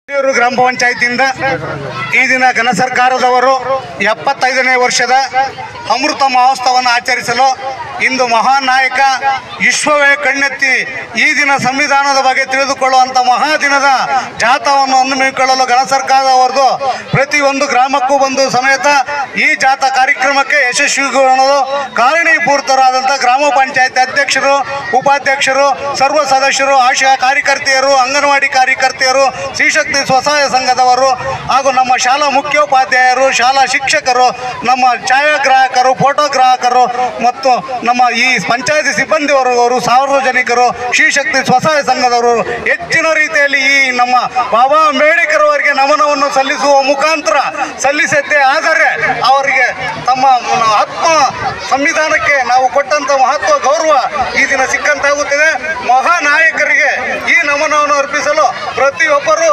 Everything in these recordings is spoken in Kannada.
ಗ್ರಾಮ ಪಂಚಾಯತಿಯಿಂದ ಈ ದಿನ ಘನ ಸರ್ಕಾರದವರು 75ನೇ ವರ್ಷದ ಅಮೃತ ಮಹೋತ್ಸವವನ್ನು ಆಚರಿಸಲು ಇಂದು ಮಹಾನ್ ನಾಯಕ ವಿಶ್ವವೇ ಕಣ್ಣೆತ್ತಿ ಈ ದಿನ ಸಂವಿಧಾನದ ಬಗ್ಗೆ ತಿಳಿದುಕೊಳ್ಳುವಂಥ ಮಹಾದಿನದ ಜಾಥಾವನ್ನು ಹಮ್ಮಿಕೊಳ್ಳಲು ಘನ ಸರ್ಕಾರದವರದು ಪ್ರತಿಯೊಂದು ಗ್ರಾಮಕ್ಕೂ ಬಂದು ಸಮೇತ ಈ ಜಾಥಾ ಕಾರ್ಯಕ್ರಮಕ್ಕೆ ಯಶಸ್ವಿಗೊಳ್ಳಲು ಕಾರಣೀಭೂತರಾದಂಥ ಗ್ರಾಮ ಪಂಚಾಯತ್ ಅಧ್ಯಕ್ಷರು, ಉಪಾಧ್ಯಕ್ಷರು, ಸರ್ವ ಸದಸ್ಯರು, ಆಶಾ ಕಾರ್ಯಕರ್ತೆಯರು, ಅಂಗನವಾಡಿ ಕಾರ್ಯಕರ್ತೆಯರು, ಶ್ರೀಶಕ್ತಿ ಸ್ವಸಹಾಯ ಸಂಘದವರು ಹಾಗೂ ನಮ್ಮ ಶಾಲಾ ಮುಖ್ಯೋಪಾಧ್ಯಾಯರು, ಶಾಲಾ ಶಿಕ್ಷಕರು, ನಮ್ಮ ಛಾಯಾಗ್ರಾಹಕರು, ಫೋಟೋಗ್ರಾಹಕರು ಮತ್ತು ನಮ್ಮ ಈ ಪಂಚಾಯತಿ ಸಿಬ್ಬಂದಿವರು, ಸಾರ್ವಜನಿಕರು, ಶ್ರೀಶಕ್ತಿ ಸ್ವಸಹಾಯ ಸಂಘದವರು ಹೆಚ್ಚಿನ ರೀತಿಯಲ್ಲಿ ಈ ನಮ್ಮ ಬಾಬಾ ಅಂಬೇಡ್ಕರ್ ಅವರಿಗೆ ನಮನವನ್ನು ಸಲ್ಲಿಸುವ ಮುಖಾಂತರ ಸಲ್ಲಿಸತ್ತೆ. ಆದರೆ ಅವರಿಗೆ ತಮ್ಮ ಆತ್ಮ ಸಂವಿಧಾನಕ್ಕೆ ನಾವು ಕೊಟ್ಟಂಥ ಮಹತ್ವ ಗೌರವ ಈ ದಿನ ಸಿಕ್ಕಂತಾಗುತ್ತದೆ. ಮಹಾನಾಯಕರಿಗೆ ಈ ನಮನವನ್ನು ಅರ್ಪಿಸಲು ಪ್ರತಿಯೊಬ್ಬರು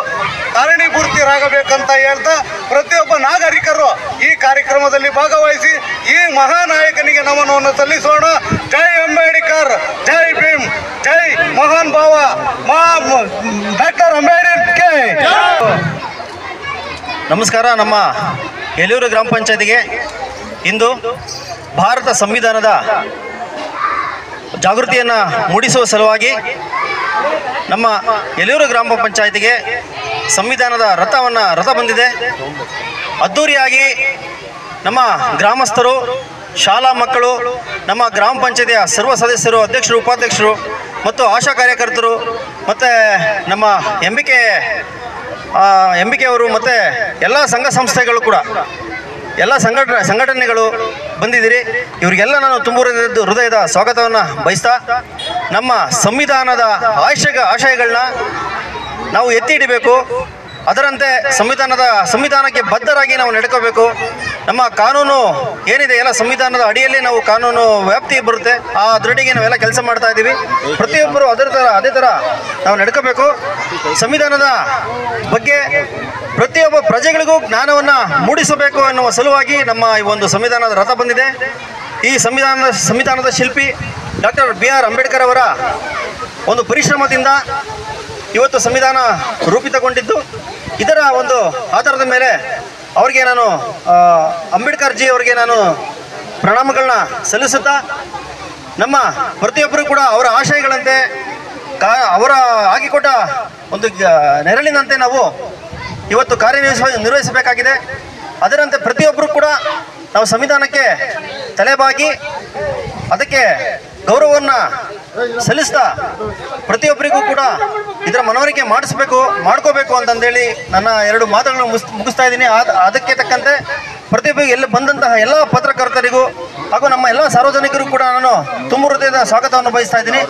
ಕಾರಣೀಭೂತರಾಗಬೇಕಂತ ಹೇಳ್ತಾ ಪ್ರತಿಯೊಬ್ಬ ನಾಗರಿಕರು ಈ ಕಾರ್ಯಕ್ರಮದಲ್ಲಿ ಭಾಗವಹಿಸಿ ಈ ಮಹಾನಾಯಕನಿಗೆ ನಮನವನ್ನು ಸಲ್ಲಿಸೋಣ. ಜೈ ಅಂಬೇಡ್ಕರ್, ಜೈ ಭೀಮ್, ಜೈ ಮಹಾನ್ ಭಾವ ಡಾಕ್ಟರ್ ಅಂಬೇಡ್ಕರ್. ನಮಸ್ಕಾರ. ನಮ್ಮ ಯಲಿಯೂರು ಗ್ರಾಮ ಪಂಚಾಯತಿಗೆ ಇಂದು ಭಾರತ ಸಂವಿಧಾನದ ಜಾಗೃತಿಯನ್ನು ಮೂಡಿಸುವ ಸಲುವಾಗಿ ನಮ್ಮ ಯಲಿಯೂರು ಗ್ರಾಮ ಪಂಚಾಯತಿಗೆ ಸಂವಿಧಾನದ ರಥ ಬಂದಿದೆ. ಅದ್ಧೂರಿಯಾಗಿ ನಮ್ಮ ಗ್ರಾಮಸ್ಥರು, ಶಾಲಾ ಮಕ್ಕಳು, ನಮ್ಮ ಗ್ರಾಮ ಪಂಚಾಯತಿಯ ಸರ್ವ ಸದಸ್ಯರು, ಅಧ್ಯಕ್ಷರು, ಉಪಾಧ್ಯಕ್ಷರು ಮತ್ತು ಆಶಾ ಕಾರ್ಯಕರ್ತರು ಮತ್ತು ನಮ್ಮ ಎಂಬಿಕೆ ಅವರು ಮತ್ತು ಎಲ್ಲ ಸಂಘ ಸಂಸ್ಥೆಗಳು ಕೂಡ ಎಲ್ಲ ಸಂಘಟನೆಗಳು ಬಂದಿದ್ದೀರಿ. ಇವರಿಗೆಲ್ಲ ನಾನು ತುಂಬ ಹೃದಯದ ಸ್ವಾಗತವನ್ನು ಬಯಸ್ತಾ ನಮ್ಮ ಸಂವಿಧಾನದ ಆಶಯಗಳನ್ನ ನಾವು ಎತ್ತಿ ಹಿಡಿಬೇಕು. ಅದರಂತೆ ಸಂವಿಧಾನಕ್ಕೆ ಬದ್ಧರಾಗಿ ನಾವು ನಡ್ಕೋಬೇಕು. ನಮ್ಮ ಕಾನೂನು ಏನಿದೆ ಎಲ್ಲ ಸಂವಿಧಾನದ ಅಡಿಯಲ್ಲಿ ನಾವು ಕಾನೂನು ವ್ಯಾಪ್ತಿ ಬರುತ್ತೆ. ಆ ದೃಢಿಗೆ ನಾವೆಲ್ಲ ಕೆಲಸ ಮಾಡ್ತಾ ಇದ್ದೀವಿ. ಪ್ರತಿಯೊಬ್ಬರು ಅದೇ ಥರ ನಾವು ನಡ್ಕೋಬೇಕು. ಸಂವಿಧಾನದ ಬಗ್ಗೆ ಪ್ರತಿಯೊಬ್ಬ ಪ್ರಜೆಗಳಿಗೂ ಜ್ಞಾನವನ್ನು ಮೂಡಿಸಬೇಕು ಅನ್ನುವ ಸಲುವಾಗಿ ನಮ್ಮ ಈ ಒಂದು ಸಂವಿಧಾನದ ರಥ ಬಂದಿದೆ. ಈ ಸಂವಿಧಾನದ ಶಿಲ್ಪಿ ಡಾಕ್ಟರ್ BR ಅಂಬೇಡ್ಕರ್ ಅವರ ಒಂದು ಪರಿಶ್ರಮದಿಂದ ಇವತ್ತು ಸಂವಿಧಾನ ರೂಪಿತಗೊಂಡಿದ್ದು. ಇದರ ಒಂದು ಆಧಾರದ ಮೇಲೆ ಅವರಿಗೆ ನಾನು ಅಂಬೇಡ್ಕರ್ ಜಿ ಅವರಿಗೆ ನಾನು ಪ್ರಣಾಮಗಳನ್ನ ಸಲ್ಲಿಸುತ್ತಾ ನಮ್ಮ ಪ್ರತಿಯೊಬ್ಬರು ಕೂಡ ಅವರ ಆಶಯಗಳಂತೆ ಅವರ ಹಾಕಿಕೊಟ್ಟ ಒಂದು ನೆರಳಿನಂತೆ ನಾವು ಇವತ್ತು ನಿರ್ವಹಿಸಬೇಕಾಗಿದೆ. ಅದರಂತೆ ಪ್ರತಿಯೊಬ್ಬರು ಕೂಡ ನಾವು ಸಂವಿಧಾನಕ್ಕೆ ತಲೆಬಾಗಿ ಅದಕ್ಕೆ ಗೌರವವನ್ನು ಸಲ್ಲಿಸ್ತಾ ಪ್ರತಿಯೊಬ್ಬರಿಗೂ ಕೂಡ ಇದರ ಮನವರಿಕೆ ಮಾಡ್ಕೋಬೇಕು ಅಂತಂದೇಳಿ ನನ್ನ 2 ಮಾತುಗಳನ್ನು ಮುಗಿಸ್ತಾ ಇದ್ದೀನಿ. ಅದಕ್ಕೆ ತಕ್ಕಂತೆ ಪ್ರತಿಯೊಬ್ಬರಿಗೆ ಎಲ್ಲ ಬಂದಂತಹ ಎಲ್ಲ ಪತ್ರಕರ್ತರಿಗೂ ಹಾಗೂ ನಮ್ಮ ಎಲ್ಲ ಸಾರ್ವಜನಿಕರಿಗೂ ಕೂಡ ನಾನು ತುಂಬ ಹೃದಯದ ಸ್ವಾಗತವನ್ನು ಬಯಸ್ತಾ ಇದ್ದೀನಿ.